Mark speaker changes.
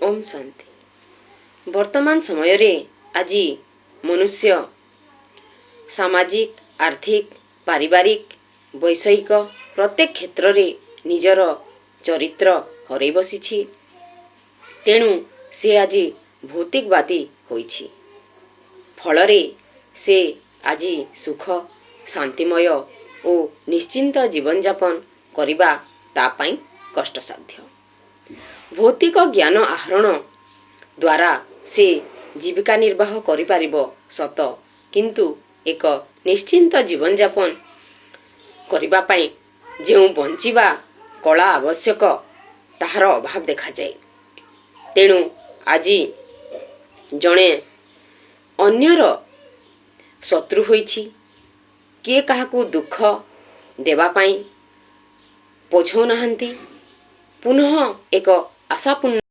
Speaker 1: ओम शांति। वर्तमान समय रे आज मनुष्य सामाजिक आर्थिक पारिवारिक वैषयिक प्रत्येक क्षेत्र रे निजर चरित्र हरई बसी। तेणु से आज भौतिकवादी होइछि। फलरे से आज सुख शांतिमय और निश्चिंत जीवन यापन करिबा ता पई कष्टसाध्य। भौतिक ज्ञान आहरण द्वारा से जीविका निर्वाह करि पारिबो सत, किंतु एक निश्चिंत जीवन यापन करिबा पई जेउ बंचिबा कला आवश्यक ताहार अभाव देखा जाए। तेणु आज जणे अन्यर शत्रु होइछि, किए काहाकू दुख देवा पई पछौ नाहंती। पुनः एक आशापूर्ण